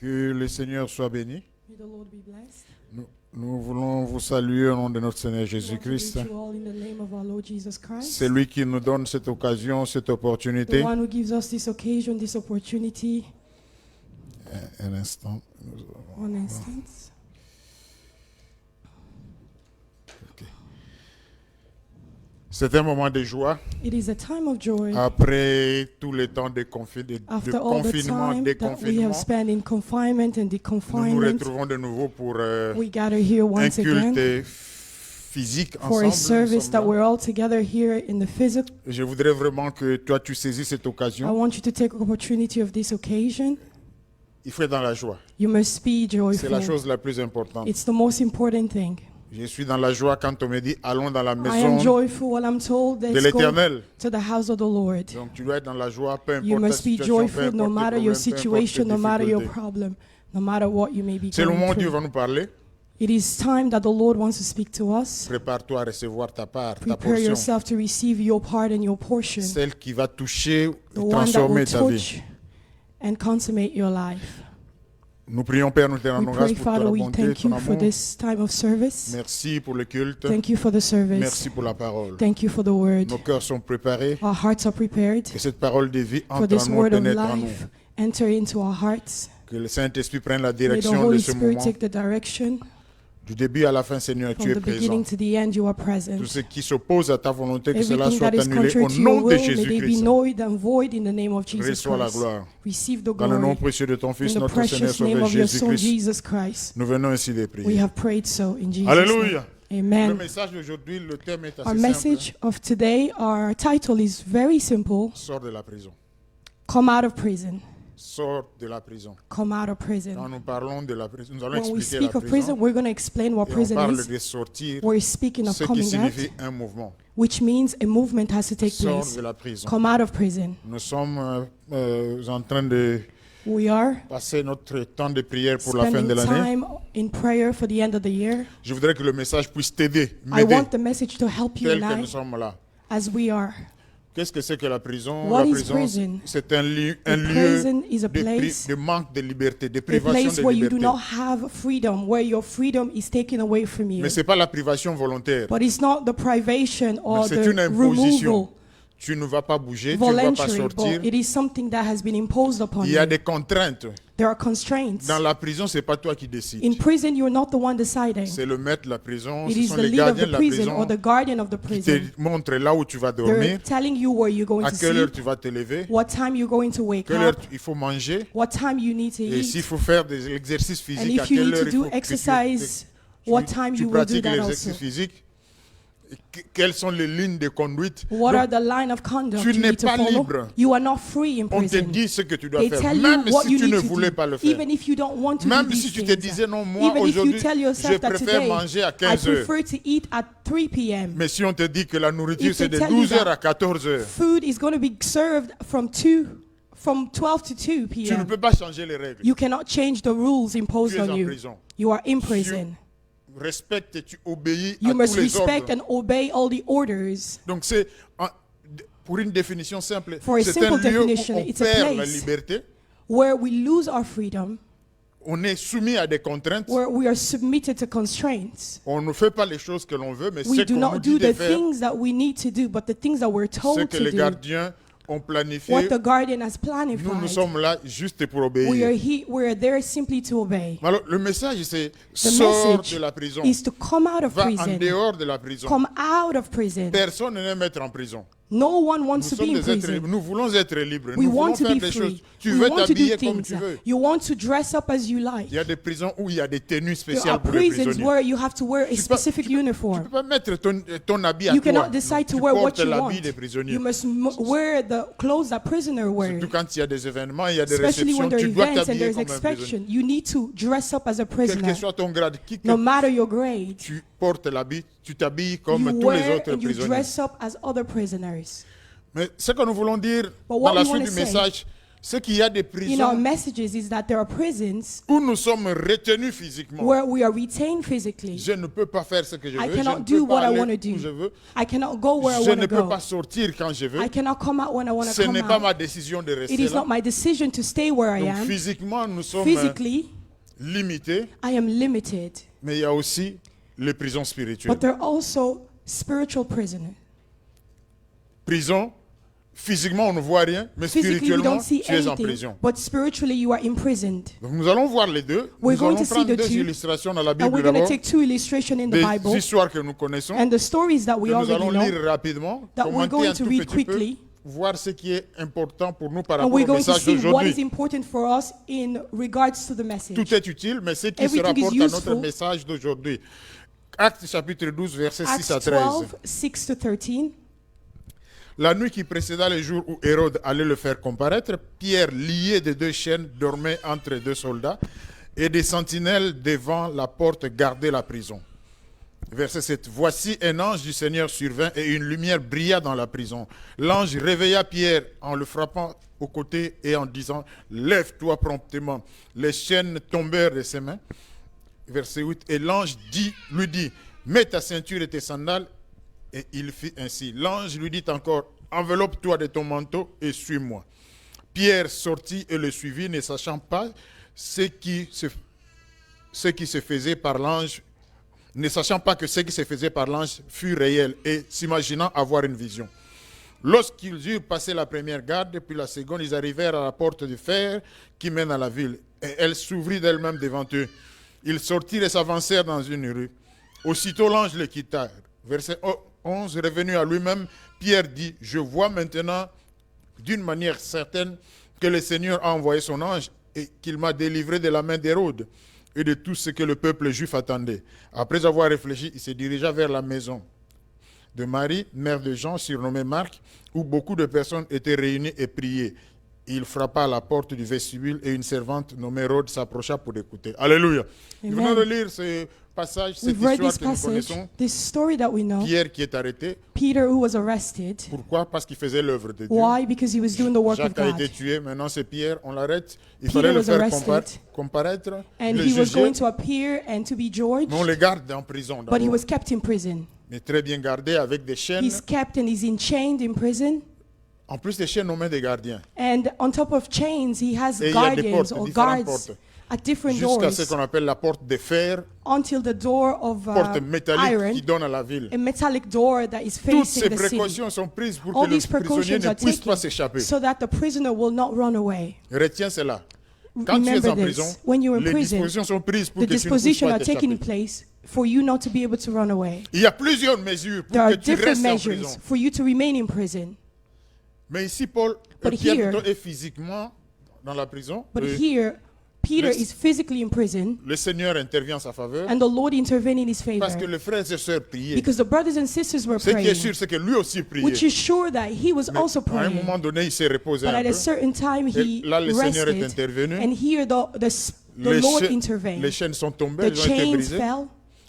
Que le Seigneur soit béni. May the Lord be blessed. Nous voulons vous saluer au nom de notre Seigneur We want to Jésus-Christ. greet you all in the name of our Lord Jesus Christ. C'est lui qui nous donne cette occasion, cette The opportunité. one who gives us this occasion, this opportunity. Un instant. One instance. C'est un moment de joie It is a time of joy après tout le temps de, de after all the confinement, time that we déconfinement. have spent in confinement and Nous nous deconfinement. retrouvons de nouveau pour We gather here un once again culte physique for ensemble. a Nous service sommes that là. we're all together here in the physical. Je voudrais vraiment que toi tu saisis cette I occasion. want you to take opportunity of this occasion. Il faut être dans la joie. You must be C'est la joyful. chose la plus importante. It's the most important thing. Je suis dans la joie quand on me dit allons dans la I am maison joyful when I'm told de let's go l'Éternel. to the house of the Lord. Donc tu dois être dans la joie, peu You importe ta must be situation, peu joyful no importe matter tes your problèmes, peu importe situation, tes no matter your difficultés. problem, no matter what you may be C'est le moment où going Dieu va through. nous parler. It is time that the Lord wants to speak to us. Prépare-toi à recevoir ta part, ta Prepare portion. yourself to receive your part and your portion, Celle qui va toucher the et one that transformer will ta vie. touch and consummate your life. Nous prions, Père, nous te We rendons pray, grâce pour ta Father, we bonté, thank ton you for amour. this time of service. Merci pour le culte. Thank you for the service. Merci pour la parole. Thank you for the word. Nos cœurs sont préparés. Our hearts are prepared Que cette parole de vie for entre this en nous, word of pénètre en nous. life. Enter into our hearts. Que le Saint-Esprit prenne la May the direction de Holy ce Spirit moment. take the direction. Du début à la fin, Seigneur, tu From es the présent. beginning to the end, you are present. Tout ce qui s'oppose à ta volonté, que cela Everything soit that is annulé contrary au to your nom de will, may they be Jésus-Christ. noise and void in the name of Jesus Reçois la Christ. gloire. Receive the Dans le nom glory précieux de ton in Fils, the notre Seigneur precious name Sauveur of your Son, Jésus-Christ, Jesus Christ. nous venons ainsi de We prier. have prayed so in Jesus' Alléluia. name. Le Amen. message d'aujourd'hui, le thème est Our assez simple. message of today, our title is very simple. Sors de la prison. Come out of prison. Sors de la prison. Come out of Quand prison. nous parlons de la prison, nous allons When we expliquer la speak of prison, prison. we're going to explain what Et on prison parle is. de sortir, We're speaking of ce qui coming out, signifie un mouvement. which means a movement has to take Sors place. de la prison. Come out of prison. Nous sommes en train de We are passer notre temps de prière pour la fin de spending l'année. time in prayer for the end of the year. Je voudrais que le message puisse t'aider, I m'aider, want the message to help you tel and que I nous sommes là. as we are. Qu'est-ce que c'est que la prison? What La is prison, prison? c'est un lieu Prison is a de, place, de manque de liberté, de a privation place de where you do liberté. not have freedom, where your freedom is taken away from you. Mais ce n'est pas la privation volontaire. But it's not the privation or C'est une the imposition. removal Tu ne vas pas bouger, tu ne vas pas voluntary, sortir. but it is something that has been imposed upon Il y a you. des contraintes. There are constraints. Dans la prison, ce n'est pas toi qui décides. In prison, you're not the one deciding. C'est le maître de la prison, It ce is sont the les leader of gardiens the de la prison prison or the guardian of the qui prison. te montrent là où tu vas They're dormir, telling you where you're going à to quelle heure sleep, tu vas te lever, what time you're going to wake quelle heure up, il faut manger, what time you need to et s'il eat, faut faire des exercices and physiques, à if you quelle need heure to il do faut que exercise, what time tu you will do pratiques that les also. exercices physiques. Quelles sont les lignes de conduite? What Donc, are the line of conduct tu you n'es need to pas follow? libre. You are not free in on te prison. dit ce que tu dois They faire, tell you même what si you tu ne need to voulais do, pas le faire. even if you don't want to Même do si these tu te things. disais non, moi Even if you aujourd'hui, tell je yourself that préfère today, manger à I 15 heures. prefer to eat at 3 p.m. Mais si on te dit que la nourriture If c'est they de tell you 12 heures that à 14 heures, Food is going to be served from 12 to 2 tu ne p.m. peux pas changer les règles. You cannot change the rules Tu imposed es on en you. prison. You are in prison. Respecte et tu obéis You à must tous les respect ordres. and obey all the orders. Donc c'est, pour une définition simple, For a c'est un simple lieu où definition, on it's a perd la place. liberté, Where we lose our freedom, on est soumis à des contraintes, where we are submitted to constraints. on ne fait pas les choses que l'on veut, mais We ce do qu'on nous not dit do de the faire, things that we need to do, but the things that we're ce told que to les do, gardiens ont planifié. what the guardian has Nous planified. sommes là juste pour We are obéir. there simply to obey. Alors le message c'est The sors message de la prison, is to come out of va en prison. dehors de la prison. Come out of prison. Personne n'aime être en prison. No one Nous wants to sommes be in des êtres prison. libres. Nous voulons être libres. We Nous voulons want to faire be des free. choses. Tu We veux want to do t'habiller comme things. tu veux. You want to dress up as you like. Il y a des prisons où il y a des tenues There spéciales are pour les prisons prisonniers. where you have to wear a Tu peux- specific Tu ne uniform. peux pas mettre ton habit à You toi. cannot decide to Tu wear what portes you l'habit want. des prisonniers. You must wear the clothes that prisoner wear. Surtout quand il y a des événements, il y a des Especially réceptions, when there are tu dois events and t'habiller there's comme un prisonnier. inspection. You need to dress up as a Quel prisoner. que soit ton grade, qui que No matter your grade, tu portes l'habit, tu t'habilles comme you tous les wear autres and you prisonniers. dress up as other prisoners. Mais ce que nous voulons dire But what dans la we suite wanna du say- message, c'est qu'il y a des in our prisons messages is that there are prisons où nous sommes retenus physiquement. where we are retained physically. Je ne peux pas faire ce que je I veux, je cannot ne do peux pas what I aller want to où do. je veux, I cannot go where I je want ne to peux go. pas sortir quand je veux. I cannot come out when I want Ce to come n'est pas out. ma décision de It rester is là. not my decision to stay where I Donc am. physiquement, nous sommes Physically, limités, I am limited. mais il y a aussi les prisons spirituelles. But there are also spiritual prisoners. Prison, physiquement on ne voit rien, mais Physically, we spirituellement don't see tu es en anything, prison. but spiritually, you are imprisoned. Donc nous allons voir les deux. We're Nous going allons to see prendre the deux two. illustrations dans la And Bible we're going to d'abord, take two illustrations in the des Bible histoires que nous connaissons, and the stories that que we nous already allons know, lire rapidement, that we're commenter going un to tout read petit peu, quickly. voir ce qui est important pour nous par And rapport we're au going to message see what is d'aujourd'hui. important for us in regards to the message. Tout est utile, mais ce qui se Everything is rapporte à notre useful. message d'aujourd'hui. Actes chapitre 12, versets 6 à Acts 13. 12, 6 to 13. La nuit qui précéda le jour où Hérode allait le faire comparaître, Pierre, lié de deux chaînes, dormait entre deux soldats, et des sentinelles devant la porte gardaient la prison. Verset 7. Voici un ange du Seigneur survint et une lumière brilla dans la prison. L'ange réveilla Pierre en le frappant au côté et en disant « Lève-toi promptement ». Les chaînes tombèrent de ses mains. Verset 8. Et l'ange lui dit « Mets ta ceinture et tes sandales ». Et il fit ainsi. L'ange lui dit encore « Enveloppe-toi de ton manteau et suis-moi ». Pierre sortit et le suivit, ne sachant pas ce qui se faisait par l'ange, ne sachant pas que ce qui se faisait par l'ange fut réel et s'imaginant avoir une vision. Lorsqu'ils eurent passé la première garde, puis la seconde, ils arrivèrent à la porte de fer qui mène à la ville. Et elle s'ouvrit d'elle-même devant eux. Ils sortirent et s'avancèrent dans une rue. Aussitôt l'ange les quitta. Verset 11, revenu à lui-même, Pierre dit, « Je vois maintenant d'une manière certaine que le Seigneur a envoyé son ange et qu'il m'a délivré de la main d'Hérode et de tout ce que le peuple juif attendait. » Après avoir réfléchi, il se dirigea vers la maison de Marie, mère de Jean, surnommée Marc, où beaucoup de personnes étaient réunies et priaient. Il frappa à la porte du vestibule et une servante nommée Rhoda s'approcha pour écouter. Alléluia. Nous venons de lire ce passage, cette We've read histoire this que nous passage, connaissons. this story that we know. Pierre qui est arrêté. Peter, who was arrested. Pourquoi? Parce qu'il faisait l'œuvre de Dieu. Why? Because he was doing the work of Jacques a été God. tué, maintenant c'est Pierre, on l'arrête. Il Peter fallait le was faire arrested. comparaître, And le he was juger, going to appear and to be judged, mais on le garde en prison but he d'abord. was kept in prison. Mais très bien gardé avec des chaînes. He's kept and he's enchained in prison. En plus des chaînes nommées des gardiens. And on top of chains, he has Et il y a des guardians portes, or différentes guards portes. at different Jusqu'à ce doors qu'on appelle la porte de fer, until the door of porte métallique iron, qui donne à la ville. a metallic door that is Toutes ces facing the city. précautions sont prises pour All que le these prisonnier precautions ne are puisse pas taken s'échapper. so that the prisoner will not run away. Retiens cela. Quand tu es Remember en prison, this. When you're in les prison, dispositions sont prises pour the que tu ne puisses dispositions pas are taking t'échapper. place for you not to be able to run away. Il y a plusieurs mesures pour There are que tu different restes en measures prison. for you to remain in prison. Mais ici, Pierre here- plutôt est physiquement dans la prison. But Et here, Peter le- is physically in prison, le Seigneur intervient en sa faveur and the Lord intervened in his favor. parce que les frères et sœurs priaient. Because the brothers and sisters were Ce qui est praying, sûr, c'est que lui aussi priait. which is sure that he was Mais also à un praying. moment donné, il s'est reposé But un at a peu. certain time, he Et là, le Seigneur est rested, intervenu. and here the Les Lord cha- les intervened. chaînes sont tombées, The elles ont été chains brisées. fell,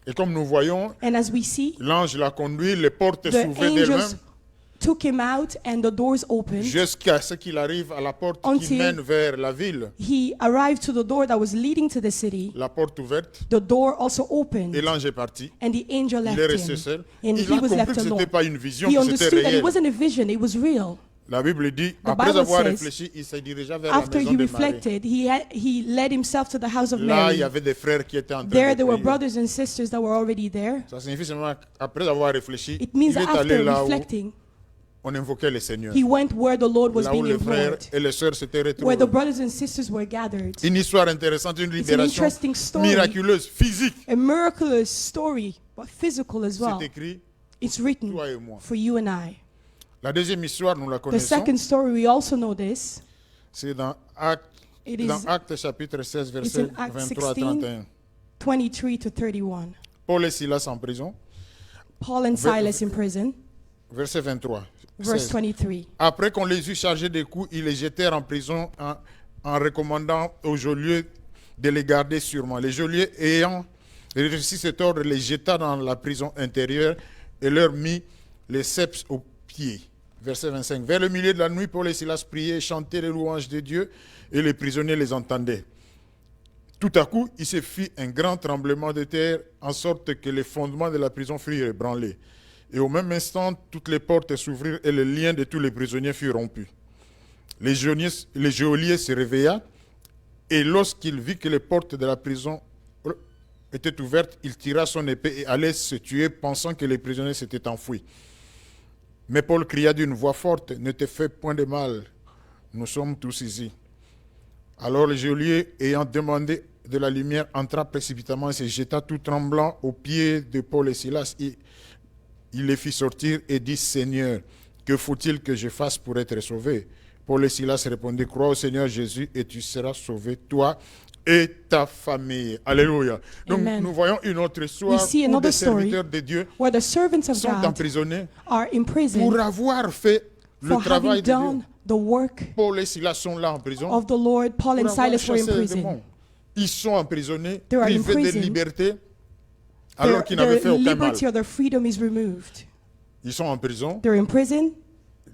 Et comme nous voyons, and as we see, l'ange l'a conduit, les portes the s'ouvraient d'elles-mêmes angels took him out, and the doors opened. jusqu'à ce qu'il arrive à la porte qui Until- mène vers la ville. He arrived to the door that was leading to the city. La porte ouverte, The door also opened, et l'ange est parti. and the angel Il est left resté him. seul. And Il he a was compris left que ce n'était alone. pas une vision, He que c'était understood that it réel. wasn't a vision, it was real. La Bible dit, The après Bible avoir says, réfléchi, il se dirigea vers la After maison he de Marie. reflected, he led himself to the house of Là, il y Mary. avait des frères qui étaient en train There de were prier. brothers and sisters that were already there. Ça signifie seulement qu'après avoir réfléchi, It means il est that allé after là où reflecting, on invoquait le Seigneur. he went where the Lord was Là où being les frères implored, et les sœurs s'étaient where the retrouvés. brothers and sisters were gathered. Une histoire intéressante, une It's an libération interesting story, miraculeuse, physique. a miraculous story, but physical as well. C'est écrit, It's written toi et moi. for you and I. La deuxième histoire, nous la The connaissons. second story, we also know this. C'est dans Actes, It is Actes chapitre 16, verset in Acts 23 à 16. 31. 23 to 31. Paul et Silas en prison. Paul and Silas in prison, Verset 23. verse 16. 23. Après qu'on les eut chargés des coups, ils les jetèrent en prison en recommandant aux geôliers de les garder sûrement. Les geôliers ayant réussi cet ordre, les jeta dans la prison intérieure et leur mit les ceps aux pieds. Verset 25. Vers le milieu de la nuit, Paul et Silas priaient et chantaient les louanges de Dieu, et les prisonniers les entendaient. Tout à coup, il se fit un grand tremblement de terre, en sorte que les fondements de la prison furent ébranlés. Et au même instant, toutes les portes s'ouvrirent et le lien de tous les prisonniers fut rompu. Le geôlier se réveilla, et lorsqu'il vit que les portes de la prison étaient ouvertes, il tira son épée et allait se tuer, pensant que les prisonniers s'étaient enfouis. Mais Paul cria d'une voix forte, « Ne te fais point de mal, nous sommes tous ici. » Alors le geôlier, ayant demandé de la lumière, entra précipitamment et se jeta tout tremblant aux pieds de Paul et Silas. Il les fit sortir et dit, « Seigneur, que faut-il que je fasse pour être sauvé ?» Paul et Silas répondirent, « Crois au Seigneur Jésus et tu seras sauvé, toi et ta famille. » Alléluia. Donc Amen. nous voyons une autre histoire We see où another des story serviteurs de Dieu where the servants of sont God emprisonnés are in prison pour avoir fait le for travail having de Dieu. done the work Paul et Silas sont là en prison of the Lord. Paul pour and avoir Silas were in chassé les prison. démons. Ils sont emprisonnés, They are in privés de prison. liberté, alors qu'ils n'avaient fait Their aucun mal. liberty or their freedom is removed. Ils sont en prison. They're in prison,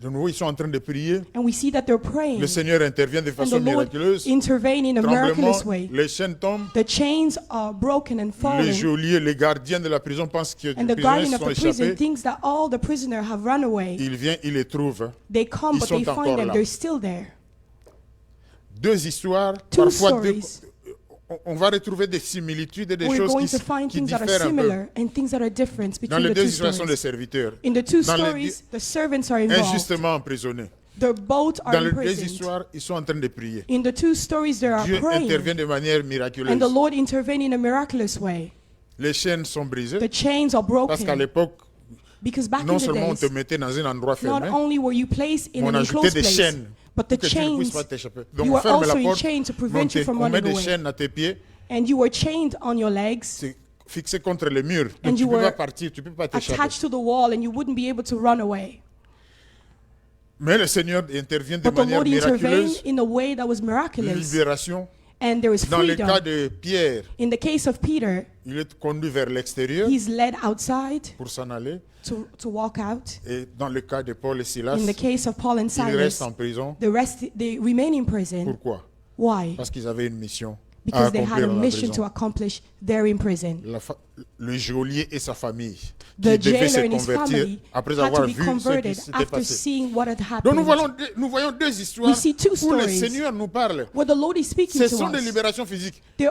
De nouveau, ils sont en train de prier. and we see that they're praying. Le Seigneur intervient de And façon the Lord miraculeuse. intervene in a Tremblement, miraculous way. les chaînes tombent. The chains are broken and Les falling. geôliers, les gardiens de la prison pensent que And les the guardian prisonniers of sont the prison échappés. thinks that all the prisoners have run away. Il vient, il les trouve. They come, Ils but sont they encore find them. là. They're still there. Deux histoires, Two parfois deux, stories. on va retrouver des similitudes et des We're choses going to find qui things that are diffèrent un peu. similar and things that are different Dans between les the deux two histoires sont des stories. serviteurs, In the two Dans les stories, the servants are involved. injustement emprisonnés. They're both are Dans les deux imprisoned. histoires, ils sont en train de prier. In the two stories, they are Dieu praying, intervient de manière miraculeuse. and the Lord intervened in a miraculous way. Les chaînes sont brisées The chains are parce qu'à broken l'époque, because back non in the seulement on te days, mettait dans un endroit not fermé, only were you placed in mais on an ajoutait enclosed des place, chaînes but pour the que tu ne puisses chains, pas t'échapper. Donc you on were ferme la also in porte, chains to mais prevent you from on met running des away. chaînes à tes pieds, And you were chained on your legs, c'est fixé contre le mur. And Donc tu you ne peux pas were partir, tu ne peux pas t'échapper. attached to the wall, and you wouldn't be able to run away. Mais le Seigneur intervient de But the manière Lord intervened miraculeuse. in a way that was miraculous, Libération. and there was Dans le cas freedom. de Pierre, In the case of Peter, il est conduit vers l'extérieur he's led outside pour s'en aller. to walk out. Et dans le cas de Paul et Silas, In the case of Paul and ils restent Silas, en prison. they remain in prison. Pourquoi? Why? Parce qu'ils avaient une mission à Because they had accomplir a dans la mission to prison. accomplish there in prison. Le geôlier et sa famille The qui devaient se jailer and his convertir family après had avoir to be vu ce qui converted s'était after passé. seeing what had Donc nous happened. voyons deux histoires We see two où le stories Seigneur nous parle. Where the Lord is speaking Ce to sont des us. libérations physiques. These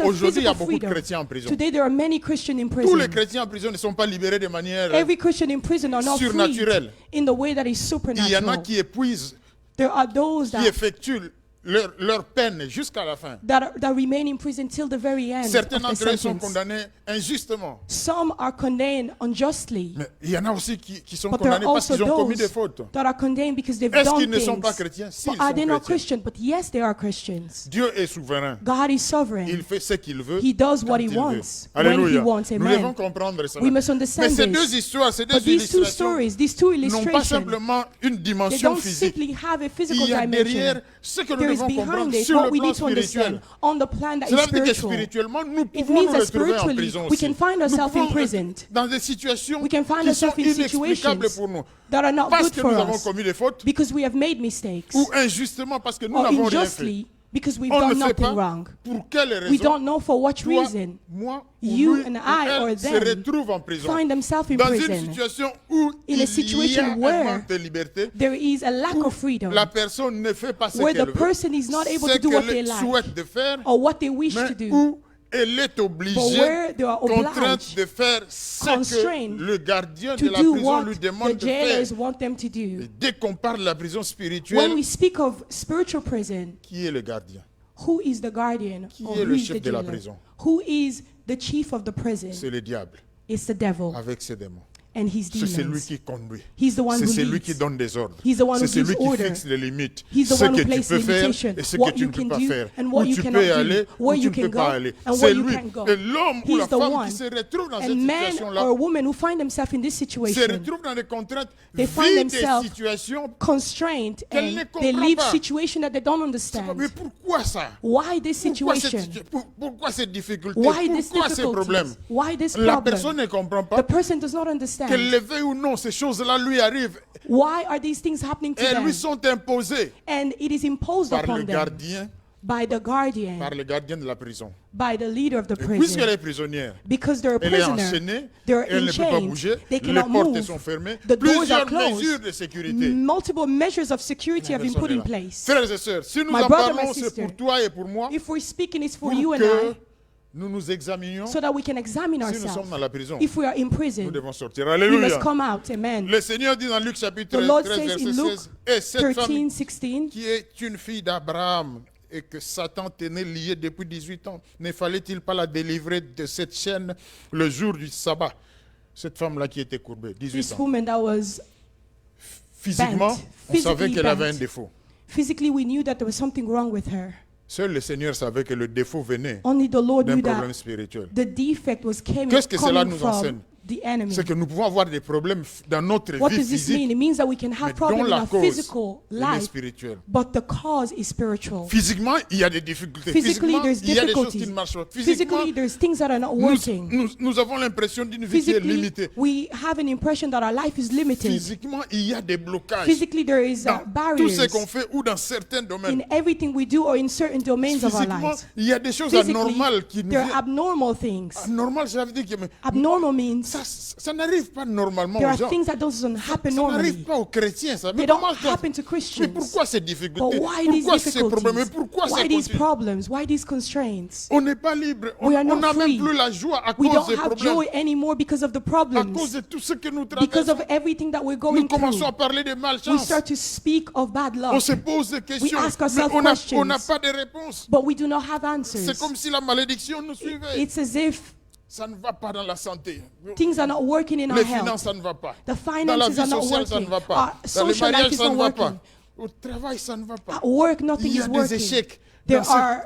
are Aujourd'hui, il y a physical beaucoup de freedom. chrétiens en prison. Today there are many Christians in Tous les prison. chrétiens en prison ne sont pas libérés de manière... Every Christian in prison are not freed surnaturelle. in the way that is Il y en a supernatural. qui épuisent, There are those qui that effectuent leur peine jusqu'à la fin. that remain in prison till the very end Certains of the d'entre eux sont sentence. condamnés injustement. Some are condemned unjustly, Mais il y en a aussi qui sont but there are condamnés parce also qu'ils ont commis des those fautes. that are condemned because they've Est-ce done qu'ils ne sont pas things. chrétiens? Si, But ils are sont they not chrétiens. Christian? But yes, they are Christians. Dieu est souverain. God is sovereign. Il fait ce qu'il veut. He does quand what he il veut. wants, when Alléluia. he wants. Nous Amen. devons comprendre cela. We must Mais understand ces this. deux histoires, ces deux But these two illustrations stories, these two n'ont pas illustrations, simplement une they dimension don't physique. simply have a Il physical y a derrière dimension. ce que nous There is devons comprendre behind it sur what le we plan need to spirituel. understand on the plan that is Cela veut dire que spiritual. spirituellement, nous It pouvons means nous that retrouver en spiritually prison we aussi. can find Nous ourselves pouvons imprisoned. dans des situations We can find qui sont ourselves in inexplicables situations pour nous. that are not Parce good que for nous avons us commis des fautes because we have made mistakes, ou injustement parce que nous or n'avons rien fait. unjustly because we've On ne done le fait nothing pas. wrong. Pour quelle We raison? don't know for what Toi, reason. moi, ou You lui, and ou I or elle se them retrouvent en prison. find themselves in Dans une prison situation où in a il y a situation un where manque de liberté, there is a lack of freedom, la personne ne fait pas ce where the qu'elle veut, person is not able ce to do what they qu'elle like souhaite de faire, or what they wish mais to do, où elle est but obligée, where they are contrainte obliged de faire ce constrained que le gardien to de la do prison what lui the demande de jailers faire. want them to do. Et dès qu'on parle de la prison When spirituelle, we speak of spiritual prison, qui est le gardien? who is the guardian Qui or est who le is chef the de la jailer? prison? Who is the chief of the prison? C'est le diable It's the devil avec ses démons. and his C'est celui demons. qui conduit. He's the one C'est who celui qui leads. donne des ordres. He's the one C'est who gives celui qui order. fixe les limites. He's the Ce one que who tu places peux faire limitation, et ce que what tu you ne peux can pas do faire. and Où what you tu cannot peux do, aller, où where tu you ne peux can pas go aller. and C'est where you lui. can't go. Et l'homme ou la He's the femme one. qui se retrouve dans cette And man situation-là or a woman who find themselves in this se situation retrouve dans des contraintes, They find vit des themselves situations. constrained Qu'elle ne and they comprend live pas. situations that they don't Mais understand. pourquoi ça? Why this Pourquoi cette, situation? pourquoi cette difficulté? Why this Pourquoi ces problèmes? difficulties? Why this La personne problem? ne comprend The pas. person does not Et qu'elle le veuille ou non, ces choses-là lui arrivent. Why are these things happening to Elles them? lui sont imposées And it is imposed par le upon them gardien, by the guardian, par le gardien de la prison. by the leader of the Et puisqu'elle prison. est prisonnière, Because they're a elle est prisoner, enchaînée, they're elle in ne peut pas chains, bouger, they les cannot portes move, sont fermées, the doors are plusieurs closed. mesures de sécurité. Multiple measures of security have been put in Personne n'est là. place. Frères et sœurs, si nous My en brother, my parlons, c'est sister, pour toi et pour moi, If we're speaking, it's for pour you and que I, nous nous examinions. so that we can examine Si nous sommes ourselves. dans la prison, If we are in nous prison, devons sortir. we Alléluia. must come out. Amen. Le Seigneur dit dans Luc chapitre The Lord 13, says verset in Luke 16, et cette femme 13:16, qui est une fille d'Abraham et que Satan tenait liée depuis 18 ans, ne fallait-il pas la délivrer de cette chaîne le jour du sabbat? Cette femme-là qui était courbée, 18 this ans. woman that was Physiquement, on savait physically qu'elle avait un bent. défaut. physically, we knew that there was something wrong with her. Seul le Seigneur savait que le défaut venait Only the Lord d'un knew problème that spirituel. the defect was Qu'est-ce que cela coming nous enseigne? from the enemy. C'est que nous pouvons avoir des problèmes dans notre What vie does this physique, mean? It means that we can mais have dont problems in la our cause physical elle est life, spirituelle. but the cause is spiritual. Physiquement, il y a des difficultés. Physically, Physiquement, there's il y a des choses qui difficulties. ne marchent pas. Physiquement, Physically, there's things that are not nous, working. nous avons l'impression d'une vie qui est Physically, limitée. we have an impression that our life is limited. Physiquement, il y a des blocages Physically, there is dans tout ce barriers qu'on fait ou dans certains domaines. in everything we do or in certain domains of our Physiquement, lives. il y a des choses Physically, anormales qui nous there are viennent. abnormal things. Anormal, ça veut dire que mais Abnormal means ça n'arrive pas normalement there aux are gens. things that doesn't happen Ça normally. n'arrive pas aux chrétiens. Ça. Mais They don't comment ça- happen to Mais Christians. pourquoi ces But difficultés? why these Pourquoi ces problèmes? Mais difficulties? pourquoi ça Why these continue? problems? Why these constraints? On n'est pas libre. On We are not n'a même free. plus la joie à We cause don't des have problèmes. joy anymore because of the À cause problems, de tout ce que nous because traversons. of everything that we're Nous going commençons à through. parler de We malchance. start to speak of bad On luck, se pose des questions, ask mais ourselves on n'a questions. pas de réponse. but we do not have C'est answers. comme si la malédiction nous suivait. It's as if Ça ne va pas dans la santé. things are not working in our Les finances, health. ça ne va pas. The Dans la finances vie are not sociale, ça ne working. va pas. Our Dans le social life mariage, is ça ne not va pas. working. Au travail, ça ne va pas. At work, nothing Il y is a des working. échecs There dans ce- are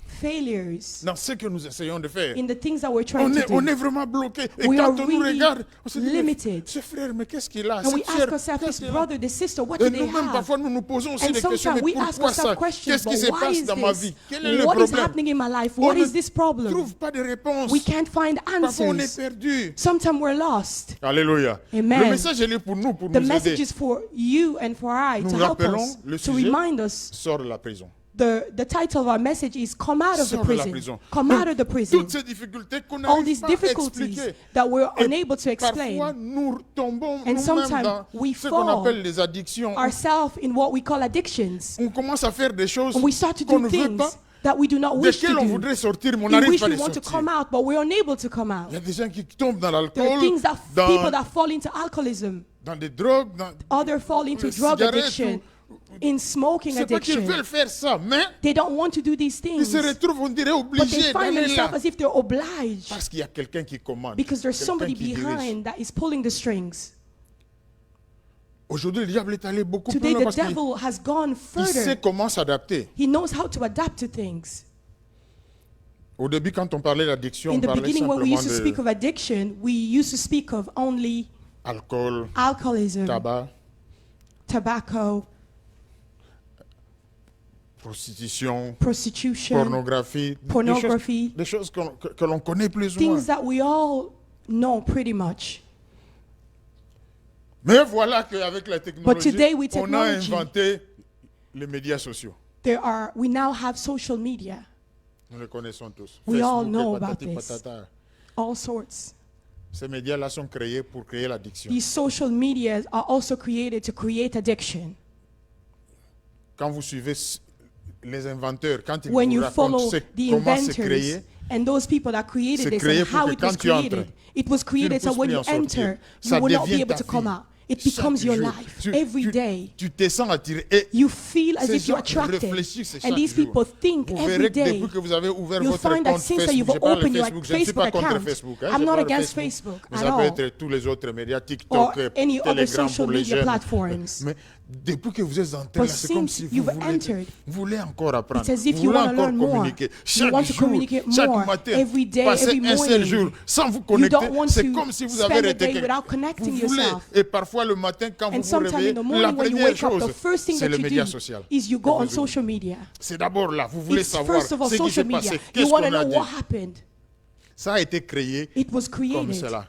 failures Dans ce que nous essayons de faire. in the things that we're trying to On do. est vraiment bloqué. Et We quand are on nous really regarde, on se dit, mais limited. ce frère, mais qu'est-ce qu'il a? And we Cette ask sœur, ourselves, qu'est-ce this qu'il a? brother, this sister, what Et do they nous-mêmes, have? parfois, nous nous posons aussi And des questions. sometimes Mais we ask pourquoi ça? ourselves questions, Qu'est-ce qui but se why passe is dans ma this? vie? Quel est le What is problème? happening in my life? On What ne is this problem? trouve pas de réponse. We can't find Parfois, on est answers. perdu. Sometimes we're lost. Alléluia. Amen. Le message est là pour nous, pour The nous message aider. is for you and for I Nous to help rappelons us, le to sujet. remind us. Sors de la prison. The title of our message is Come Out of the Sors de la Prison. prison. Come Donc, out of the prison. toutes ces difficultés qu'on All n'arrive these pas à difficulties expliquer. that we're Et unable to Parfois, explain nous tombons And nous-mêmes sometimes dans we ce qu'on fall appelle les addictions. ourselves in what we call addictions. On commence à faire des choses And we start to qu'on do ne veut things pas, that we do not wish to desquelles on do. voudrait sortir, mais on In n'arrive which pas à we les want to sortir. come out, but we're unable to come out. Il y a des gens qui tombent dans There are l'alcool, things that people dans, that fall into alcoholism, dans des drogues, dans others fall into les drug cigarettes. addiction, in smoking C'est pas qu'ils addiction. veulent faire ça, mais They don't want to do these ils se things, retrouvent, on dirait, but they obligés find d'aller là. themselves as if they're obliged Parce qu'il y a quelqu'un qui commande. because there's quelqu'un somebody qui dirige. behind that is pulling the strings. Aujourd'hui, le diable est allé beaucoup plus Today, loin the parce qu'il devil has gone il sait further. comment s'adapter. He knows how to adapt to things. Au début, quand on parlait d'addiction, In on the parlait beginning, when we simplement used to speak de of addiction, we used to speak of only alcool, alcoholism, tabac, tobacco, prostitution, prostitution, pornographie, pornography, des choses que l'on connaît plus ou moins. things that we all know pretty much. Mais voilà qu'avec la technologie, today with on a technology, inventé les médias sociaux. We now have social media, Nous les connaissons tous. We all Facebook, know et patati about this. patata. all sorts. Ces médias-là sont créés pour créer l'addiction. These social medias are also created to create addiction. Quand vous suivez les inventeurs, quand ils When vous you racontent follow the comment c'est inventors créé, and those people that created c'est this créé and pour how que it was quand tu entres, created, it was created so puisses when plus you en sortir. enter, Ça you will not be devient able ta to come vie. out. It Chaque becomes your jour, life every day. tu te sens attiré. Et You feel as ces if you're gens attracted. réfléchissent And chaque these jour. people think Vous every verrez que day. depuis que vous avez ouvert You'll votre find that compte since Facebook, you've je parle de opened your Facebook, je ne suis pas Facebook contre account, Facebook. Hein, I'm je not parle de against Facebook. Facebook Mais at ça peut all. être tous les autres médias, Or TikTok, any other Telegram social pour les media jeunes. platforms. Mais depuis que vous êtes entré But là, c'est comme since si vous you've voulez, entered, vous voulez encore apprendre. it's as if Vous you voulez want to encore learn more. communiquer. You Chaque want to jour, communicate chaque more, matin, every day, passez every un seul morning. jour sans vous You connecter. don't want C'est to comme si vous spend avez the été day quelque- without connecting vous voulez. yourself. Et parfois le matin, quand vous And vous sometime réveillez, in the morning la when you première wake up, chose, the first thing c'est that le you média do social. is you go on social media. C'est d'abord là, vous voulez It's savoir first of all ce qui s'est social media. passé, You qu'est-ce want to qu'on a know dit. what happened. Ça a été créé It was comme created cela.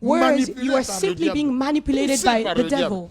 Whereas manipulé you are par le simply diable, being manipulated poussé by par the le diable. devil.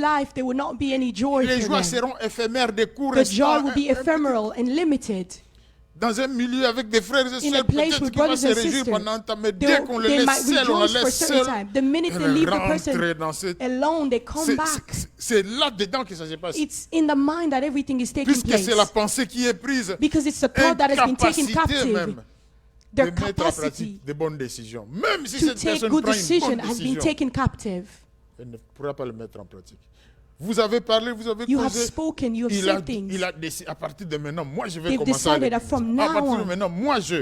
life, there will not be any joy Les for joies them. seront éphémères, des courts The joy instants. will be ephemeral and limited. dans un milieu avec des frères et in a sœurs, place peut-être with qu'il va brothers se and réjouir sisters. pendant un temps, mais dès qu'on le They laisse might seul, on rejoice le for a laisse certain seul, time. The minute they elle leave the rentre person dans cette... alone, they come back. C'est là-dedans que ça se passe. It's in the mind that everything is taking Puisque place. c'est la pensée qui est prise, Because it's the thought that has been taken incapacité captive. même de Their mettre en capacity pratique de bonnes décisions. Même si to cette take personne good prend une decision bonne has been décision, taken captive. elle ne pourra pas le mettre en pratique. Vous avez parlé, vous avez You have causé. spoken, you have said things. Il a décidé, à partir de maintenant, moi je vais They've commencer à decided that from À now partir de on, maintenant, moi I je.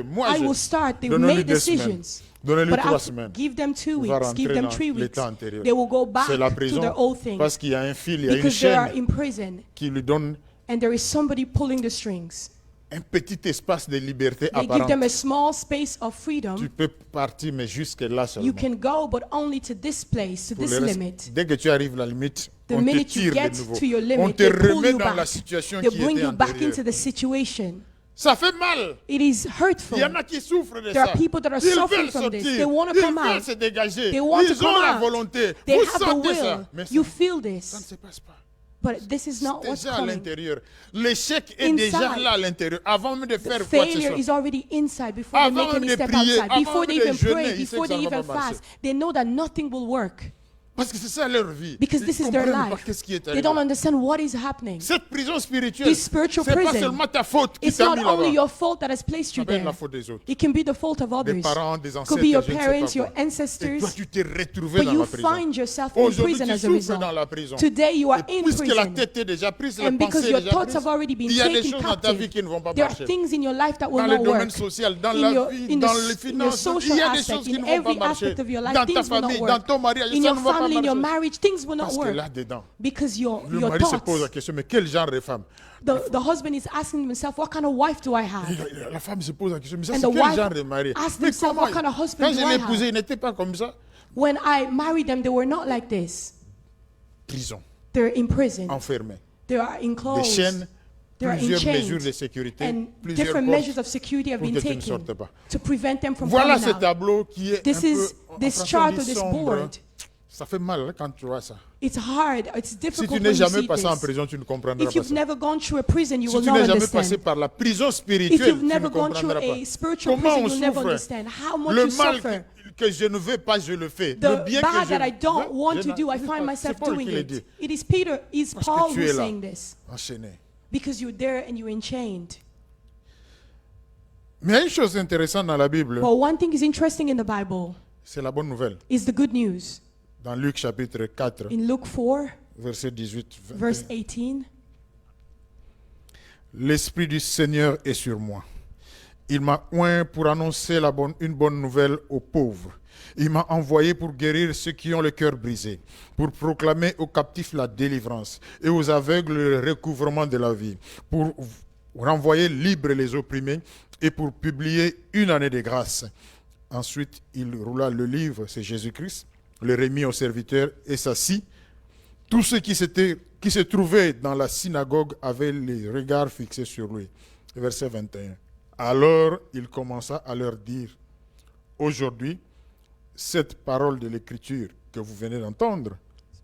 will start. They Donnez-lui made 2 semaines. decisions. Donnez-lui But 3 I'll semaines. give them 2 Il va weeks, give rentrer them dans 3 weeks. l'état antérieur. They will go C'est la back to prison their old thing parce qu'il y a un fil, il y a une because they are chaîne in prison qui lui donne and there is somebody pulling the strings. un petit espace de liberté They give them apparente. a small space of Tu freedom. peux partir, mais jusque là seulement. You can go, but only to this place, to Pour this le reste, limit. dès que tu arrives à la limite, The on te minute you tire get de nouveau. to your On limit, te they pull remet you dans la back. situation They qui bring était you back antérieure. into the situation. Ça fait mal. It is hurtful. Il y en a qui souffrent de There ça. are people that are Ils suffering veulent from this. sortir. They want to Ils come veulent out. se dégager. They want to Ils ont come la out. volonté. They Vous have the sentez ça. will. Mais You ça, feel ça ne this. se passe pas. But this is not C'est what's déjà à coming. l'intérieur. L'échec est Inside. déjà là à l'intérieur. Avant même de faire quoi que ce Failure soit. is already inside before they Avant make même any de step prier, outside. avant Before they même de even jeûner, pray, ils savent before que ça they ne va even pas marcher. fast, they know that nothing will work Parce que c'est ça leur vie. because Ils this is their comprennent pas life. qu'est-ce qui est They arrivé. don't understand what is happening. Cette prison spirituelle, This spiritual c'est pas prison, seulement ta faute qui It's t'a not mis only là-bas. your fault that has placed Ça you peut être there. la faute des autres. It can be the fault of Des others. parents, des Could ancêtres, be your je ne sais parents, pas your quoi. Et ancestors. toi, tu t'es retrouvé But dans you la prison. find yourself in Aujourd'hui, prison tu as a souffres dans result. la prison. Today you are Et in puisque la prison. tête est déjà prise, les And because pensées your déjà thoughts prises, have already been il y a des taken choses dans ta vie captive, qui ne vont pas there are marcher. things in your life that will Dans le not domaine work. social, dans In la your- vie, in dans the- les in your finances, social il y a des aspect, choses qui in ne vont pas every marcher. aspect of your life, Dans ta things will not famille, work. dans ton mariage, In ça your ne va pas family, in your marcher. marriage, things will not Parce que work là-dedans, because le your mari se pose la thoughts. question, mais quel genre de femme? The husband is asking himself, what kind of wife do I have? La femme se pose la question, mais ça And c'est the quel wife genre de mari? asked Mais himself, comment? what kind of husband Quand do je I l'ai have? épousé, il n'était pas comme ça. When I married them, they were not like this. Prison, They're in prison. enfermé. They are Des enclosed. chaînes, They are plusieurs mesures de enchained. sécurité, And plusieurs different portes measures of security have pour been que tu ne taken sortes pas. to prevent them from Voilà coming ce out. tableau qui est This un peu is en this français, on chart dit or this sombre. board. Ça fait mal hein, quand tu vois ça. It's hard. It's Si difficult tu when n'es you jamais see passé en this. prison, tu ne comprendras If pas you've ça. never gone through a prison, you Si will tu not n'es jamais passé understand. par la prison If spirituelle, you've tu ne never gone through comprendras pas. a spiritual Comment prison, on you'll never souffre. understand how much Le you mal suffer. que je ne veux pas, je le fais. The Le bien bad que that I je don't veux, want je to do, I n'arrive find pas. myself C'est Paul doing qui le it. dit. It is Peter, it's Parce que Paul tu es who's là. saying this. Enchaîné. Because you're there and you're enchained. Mais il y a une chose intéressante dans la Bible, But one thing is interesting in the Bible c'est la bonne nouvelle. is the good news. Dans Luc chapitre 4, In Luke 4, verset 18, verse 21. 18, L'Esprit du Seigneur est sur moi. Il m'a oint pour annoncer une bonne nouvelle aux pauvres. Il m'a envoyé pour guérir ceux qui ont le cœur brisé, pour proclamer aux captifs la délivrance et aux aveugles le recouvrement de la vie, pour renvoyer libres les opprimés et pour publier une année de grâce. Ensuite, il roula le livre, c'est Jésus-Christ, le remit au serviteur et s'assit. Tous ceux qui se trouvaient dans la synagogue avaient les regards fixés sur lui. Verset 21. Alors il commença à leur dire, aujourd'hui, cette parole de l'Écriture que vous venez d'entendre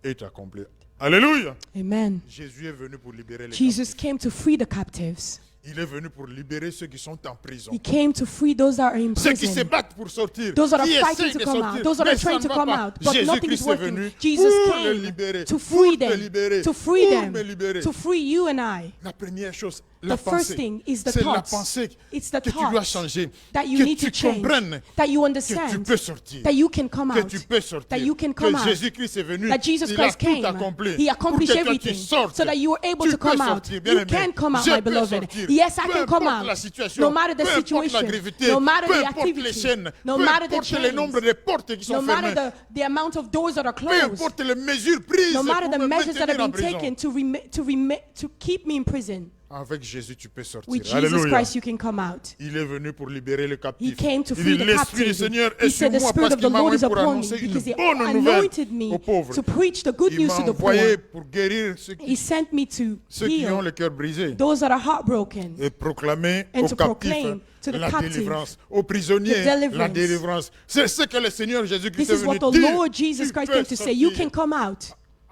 est accomplie. Alléluia! Amen. Jésus est venu pour libérer les Jesus captifs. came to free the captives. Il est venu pour libérer ceux qui sont en prison. He came to free those that are in Ceux qui se prison. battent pour sortir, Those that are qui fighting essayent to de come sortir, out. Those that mais are ça trying ne to va come pas. out. But nothing is Jésus-Christ est working. venu Jesus pour les came libérer, to pour free te them, libérer, to free pour them, me libérer. to free you and I. La première chose, la The first pensée, thing is the c'est la thoughts. pensée It's the que tu dois thoughts changer, that you que need to tu change, comprennes that you que tu understand, peux sortir, that you can come que out, tu peux sortir, that you can come que out, Jésus-Christ est venu, that Jesus il a Christ tout came. accompli He pour accomplished que toi tu everything sortes. so that you were able Tu to peux come out. sortir, bien You aimé. can come out, Je my peux beloved. sortir. Yes, I Peu can come importe out. la situation, No matter the peu importe la situation, gravité, no matter peu the importe les activity, chaînes, no peu matter the importe le nombre chains, de portes qui sont no matter fermées, the amount of doors that are peu closed, importe les mesures prises no matter pour the me measures that maintenir have en been prison. taken to keep me in prison. Avec Jésus, tu peux sortir. With Jesus Alléluia. Christ, you can come out. Il est venu pour libérer les He captifs. came to Il free dit, the l'Esprit du captives. Seigneur He est sur said, the moi Spirit parce of the qu'il m'a Lord envoyé is pour upon me annoncer une because He bonne nouvelle anointed me aux pauvres. to preach the good Il news m'a to the envoyé poor. pour guérir ceux He sent me to qui ont heal le cœur brisé those that are heartbroken et proclamer and aux to captifs proclaim to the la captive délivrance, aux prisonniers the deliverance. la délivrance. C'est ce que le Seigneur Jésus-Christ This est is what venu the dire. Lord Jesus Tu Christ peux came to say. You sortir. can come out.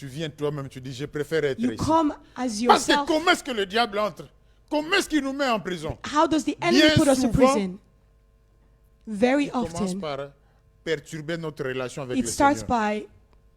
Tu viens toi-même, tu dis, je préfère être You ici. come as Parce que yourself. comment est-ce que le diable entre? Comment est-ce qu'il nous met en prison? How does the enemy Bien put us to souvent, prison? Very Il commence often, par perturber notre relation avec it le starts Seigneur. by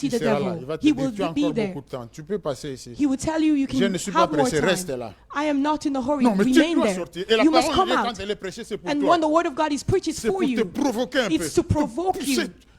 see Il the sera là. devil. Il va te He dire, will tu as be encore there. beaucoup de temps. Tu peux passer ici. He will tell you you Je can ne suis pas have more pressé, reste time. là. I am not in a hurry. Non, mais tu Remain dois there. sortir. Et la You must parole come de Dieu, out. quand elle est prêchée, c'est pour And toi. when the word of God is preached, it's C'est for pour te you. provoquer un peu. It's to provoke you.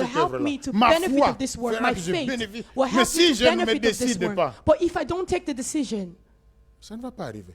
will cette help œuvre-là. me to Ma benefit foi of this work. fera My que je faith bénéficie. will Mais help si me je to ne me benefit of this décide work. pas, But if I don't take the decision, ça ne va pas arriver.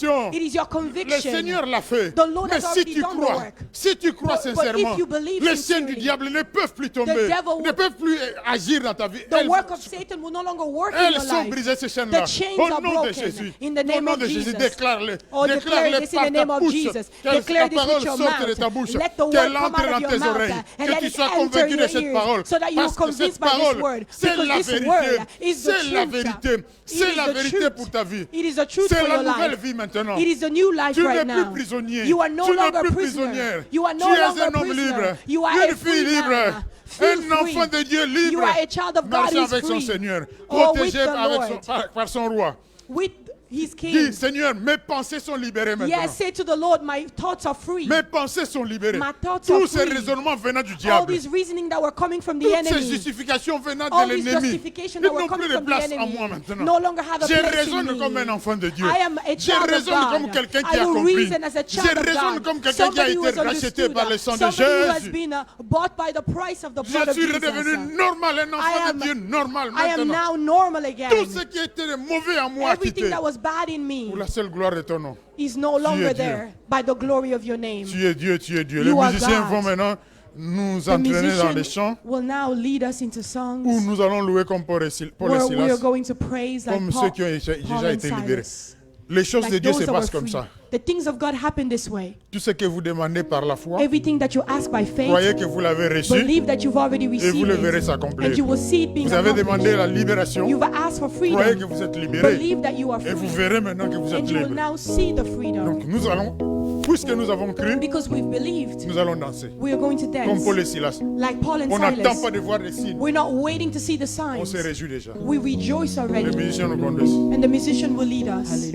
conviction. It is your Le conviction. Seigneur l'a fait. The Lord Mais has si already tu done the crois, work. si tu crois But if sincèrement, you believe les chaînes du sincerely, diable ne peuvent plus tomber, devil ne peuvent plus agir dans ta vie. The work of Satan will no longer work in Elles your sont life. brisées, ces chaînes-là. The chains Au are nom de broken. Jésus. In the Au name nom of de Jésus, Jesus. déclare-le. Oh, declare Déclare-le this in par the ta name of bouche. Jesus. Que la Declare this with parole your sorte de mouth. ta bouche. Let the word Qu'elle come entre out of dans your tes mouth oreilles. and Que let tu it sois enter convaincu de your cette ears parole. so that you Parce are que cette convinced by this parole, word. c'est Because la this vérité. word is the C'est la truth. vérité. It C'est is la the vérité truth. pour ta vie. It is the truth C'est for la your nouvelle life. vie maintenant. It is a new life Tu n'es right plus now. prisonnier. You are no Tu n'es longer plus prisoner. prisonnière. You are no Tu es longer un homme prisoner. libre. You are Une a fille free libre. man. Feel Un enfant free. de Dieu You libre. are a child of God Marchant who avec is son free. Seigneur. Oh, with Protégé the avec Lord. par son roi. With He's Dis, king. Seigneur, mes pensées sont libérées maintenant. Yes, say to the Lord, my thoughts are free. Mes pensées sont libérées. My thoughts are Tous ces free. raisonnements venant du All diable. these reasoning that were coming from the Toutes ces enemy. justifications venant All de these l'ennemi. justifications Ils that were n'ont coming plus de from the place en enemy moi maintenant. no longer have a Je place raisonne in comme un me. enfant de Dieu. I am a Je child of raisonne comme God. quelqu'un qui I a will compris. reason as a Je child of raisonne God. comme quelqu'un qui a Somebody who été has racheté understood. par le sang de Somebody who has Jésus. been bought by the price of the Je blood of suis Jesus. redevenu normal, un enfant am- de Dieu normal I am maintenant. now normal again. Tout ce qui était mauvais en moi a Everything quitté. that was bad in me Pour la seule gloire de ton nom. is no longer Dieu. there by the glory of your name. Tu es Dieu, tu es Dieu. Les You are musiciens God. vont maintenant nous The entraîner dans les musician chants will now lead us into où songs nous allons louer comme Paul et where we are Silas, going to praise like comme Paul, ceux qui ont déjà Paul and été libérés. Silas. Les choses de Like Dieu those se that were passent comme free. ça. The things of God happen this way. Tout ce que vous demandez par la foi, Everything that you ask by faith, croyez que vous l'avez reçu believe that you've already et vous received le verrez it, s'accomplir. and you will see it being Vous avez demandé la accomplished. libération, You've asked for croyez que freedom. vous êtes libéré Believe that you are et vous free, verrez maintenant que vous êtes and you will libre. now see the freedom. Donc nous allons, puisque nous avons cru, Because we've believed, nous allons danser. we are going to Comme dance Paul et Silas. like Paul and On n'attend Silas. pas de voir les signes. We're not waiting to see the On signs. se réjouit déjà. We rejoice Les already, musiciens nous conduisent. and the musician will lead us.